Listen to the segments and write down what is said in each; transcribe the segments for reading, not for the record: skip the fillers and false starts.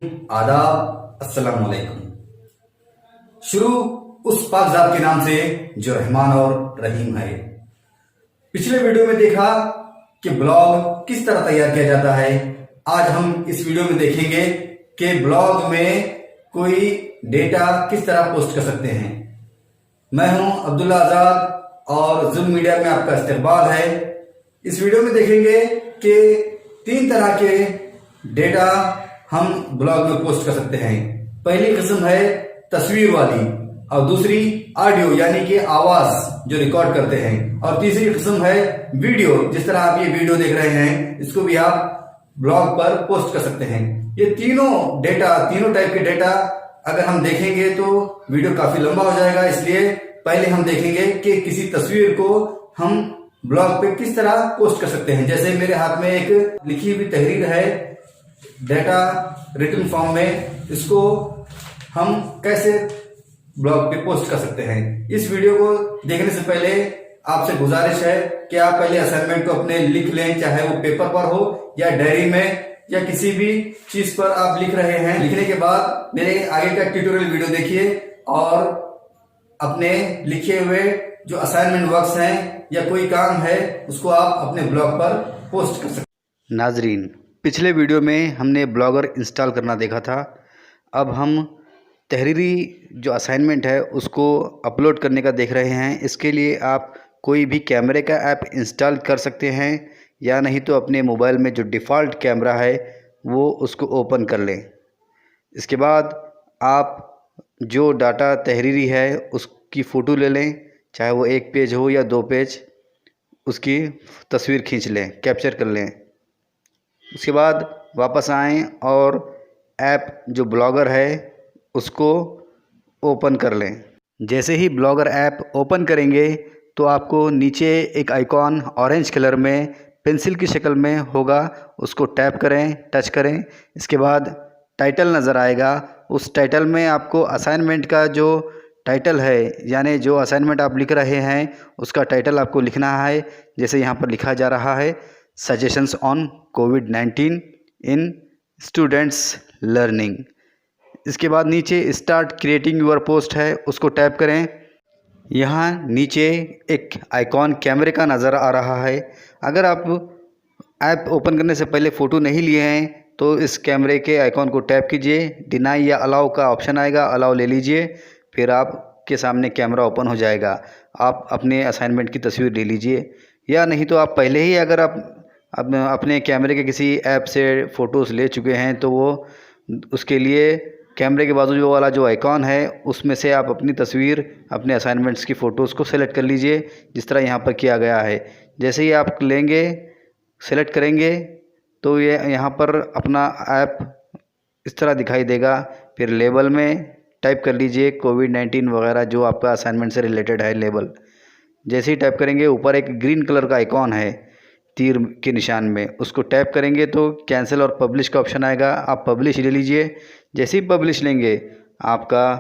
आदाब, अस्सलाम वालेकुम। शुरू उस पाक ज़ात के नाम से जो रहमान और रहीम है। पिछले वीडियो में देखा कि ब्लॉग किस तरह तैयार किया जाता है। आज हम इस वीडियो में देखेंगे कि ब्लॉग में कोई डेटा किस तरह पोस्ट कर सकते हैं। मैं हूं अब्दुल्ला आजाद और ज़ुल्म मीडिया में आपका इस्तकबाल है। इस वीडियो में देखेंगे कि 3 तरह के डेटा हम ब्लॉग में पोस्ट कर सकते हैं। पहली किस्म है तस्वीर वाली और दूसरी ऑडियो यानी कि आवाज जो रिकॉर्ड करते हैं, और तीसरी किस्म है वीडियो। जिस तरह आप ये वीडियो देख रहे हैं इसको भी आप ब्लॉग पर पोस्ट कर सकते हैं। ये तीनों टाइप के डेटा अगर हम देखेंगे तो वीडियो काफी लंबा हो जाएगा, इसलिए पहले हम देखेंगे कि किसी तस्वीर को हम ब्लॉग पे किस तरह पोस्ट कर सकते हैं। जैसे मेरे हाथ में एक लिखी हुई तहरीर है डेटा रिटन फॉर्म में, इसको हम कैसे ब्लॉग पे पोस्ट कर सकते हैं। इस वीडियो को देखने से पहले आपसे गुजारिश है कि आप पहले असाइनमेंट को अपने लिख लें, चाहे वो पेपर पर हो या डायरी में या किसी भी चीज पर आप लिख रहे हैं। लिखने के बाद मेरे आगे का ट्यूटोरियल वीडियो देखिए और अपने लिखे हुए जो असाइनमेंट वर्क्स हैं या कोई काम है उसको आप अपने ब्लॉग पर पोस्ट कर सकते हैं। नाजरीन, पिछले वीडियो में हमने ब्लॉगर इंस्टॉल करना देखा था। अब हम तहरीरी जो असाइनमेंट है उसको अपलोड करने का देख रहे हैं। इसके लिए आप कोई भी कैमरे का ऐप इंस्टॉल कर सकते हैं, या नहीं तो अपने मोबाइल में जो डिफ़ॉल्ट कैमरा है वो उसको ओपन कर लें। इसके बाद आप जो डाटा तहरीरी है उसकी फ़ोटो ले लें, चाहे वो 1 पेज हो या 2 पेज, उसकी तस्वीर खींच लें, कैप्चर कर लें। उसके बाद वापस आएँ और ऐप जो ब्लॉगर है उसको ओपन कर लें। जैसे ही ब्लॉगर ऐप ओपन करेंगे तो आपको नीचे एक आइकॉन ऑरेंज कलर में पेंसिल की शक्ल में होगा, उसको टैप करें, टच करें। इसके बाद टाइटल नज़र आएगा। उस टाइटल में आपको असाइनमेंट का जो टाइटल है, यानी जो असाइनमेंट आप लिख रहे हैं उसका टाइटल आपको लिखना है। जैसे यहाँ पर लिखा जा रहा है suggestions on covid in students learning. इसके बाद नीचे स्टार्ट क्रिएटिंग यूर पोस्ट है, उसको टैप करें। यहाँ नीचे एक आइकॉन कैमरे का नज़र आ रहा है। अगर आप ऐप ओपन करने से पहले फ़ोटो नहीं लिए हैं तो इस कैमरे के आइकॉन को टैप कीजिए, डिनाई या अलाउ का ऑप्शन आएगा, अलाउ ले लीजिए, फिर आपके सामने कैमरा ओपन हो जाएगा। आप अपने असाइनमेंट की तस्वीर ले लीजिए, या नहीं तो आप पहले ही अगर आप अपने कैमरे के किसी ऐप से फ़ोटोज़ ले चुके हैं तो वो उसके लिए कैमरे के बाजू जो वाला जो आइकॉन है उसमें से आप अपनी तस्वीर, अपने असाइनमेंट्स की फ़ोटोज़ को सेलेक्ट कर लीजिए, जिस तरह यहाँ पर किया गया है। जैसे ही आप लेंगे, सेलेक्ट करेंगे तो ये यहाँ पर अपना ऐप इस तरह दिखाई देगा। फिर लेबल में टाइप कर लीजिए कोविड-19 वगैरह जो आपका असाइनमेंट से रिलेटेड है लेबल। जैसे ही टाइप करेंगे ऊपर एक ग्रीन कलर का आइकॉन है तीर के निशान में, उसको टैप करेंगे तो कैंसिल और पब्लिश का ऑप्शन आएगा। आप पब्लिश ले लीजिए। जैसे ही पब्लिश लेंगे आपका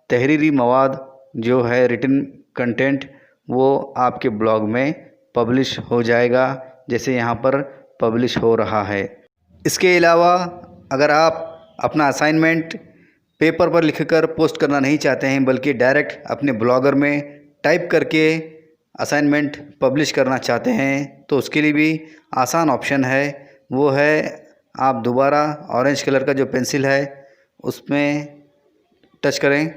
तहरीरी मवाद जो है रिटन कंटेंट वो आपके ब्लॉग में पब्लिश हो जाएगा, जैसे यहाँ पर पब्लिश हो रहा है। इसके अलावा अगर आप अपना असाइनमेंट पेपर पर लिखकर पोस्ट करना नहीं चाहते हैं बल्कि डायरेक्ट अपने ब्लॉगर में टाइप करके असाइनमेंट पब्लिश करना चाहते हैं तो उसके लिए भी आसान ऑप्शन है। वो है आप दोबारा ऑरेंज कलर का जो पेंसिल है उसमें टच करें।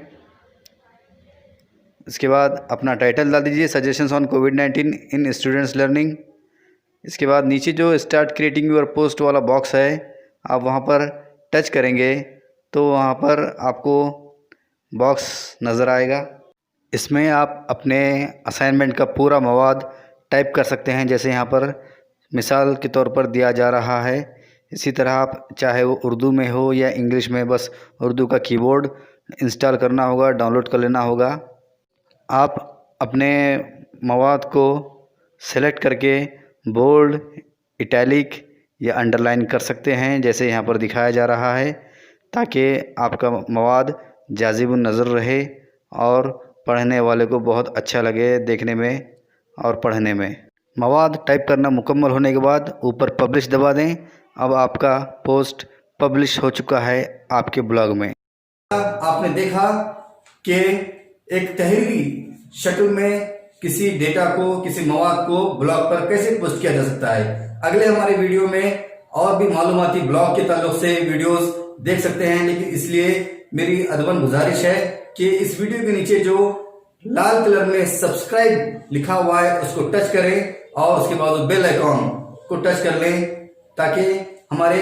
इसके बाद अपना टाइटल डाल दीजिए suggestions on covid in students learning. इसके बाद नीचे जो स्टार्ट क्रिएटिंग यूर पोस्ट वाला बॉक्स है आप वहाँ पर टच करेंगे तो वहाँ पर आपको बॉक्स नज़र आएगा। इसमें आप अपने असाइनमेंट का पूरा मवाद टाइप कर सकते हैं, जैसे यहाँ पर मिसाल के तौर पर दिया जा रहा है। इसी तरह आप चाहे वो उर्दू में हो या इंग्लिश में, बस उर्दू का कीबोर्ड इंस्टॉल करना होगा, डाउनलोड कर लेना होगा। आप अपने मवाद को सेलेक्ट करके बोल्ड, इटैलिक या अंडरलाइन कर सकते हैं, जैसे यहाँ पर दिखाया जा रहा है, ताकि आपका मवाद जाज़िबुन नज़र रहे और पढ़ने वाले को बहुत अच्छा लगे देखने में और पढ़ने में। मवाद टाइप करना मुकम्मल होने के बाद ऊपर पब्लिश दबा दें। अब आपका पोस्ट पब्लिश हो चुका है आपके ब्लॉग में। आपने देखा कि एक तहरीरी शक्ल में किसी डेटा को, किसी मवाद को ब्लॉग पर कैसे पोस्ट किया जा सकता है। अगले हमारे वीडियो में और भी मालूमाती ब्लॉग के ताल्लुक से वीडियोस देख सकते हैं, लेकिन इसलिए मेरी अदबन गुजारिश है कि इस वीडियो के नीचे जो लाल कलर में सब्सक्राइब लिखा हुआ है उसको टच करें और उसके बाद बेल आइकॉन को टच कर लें, ताकि हमारे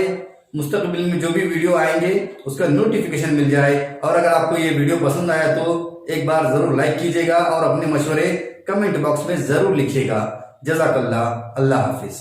मुस्तकबिल में जो भी वीडियो आएंगे उसका नोटिफिकेशन मिल जाए। और अगर आपको ये वीडियो पसंद आया तो एक बार जरूर लाइक कीजिएगा और अपने मशवरे कमेंट बॉक्स में जरूर लिखिएगा। जज़ाकल्लाह, अल्लाह हाफिज।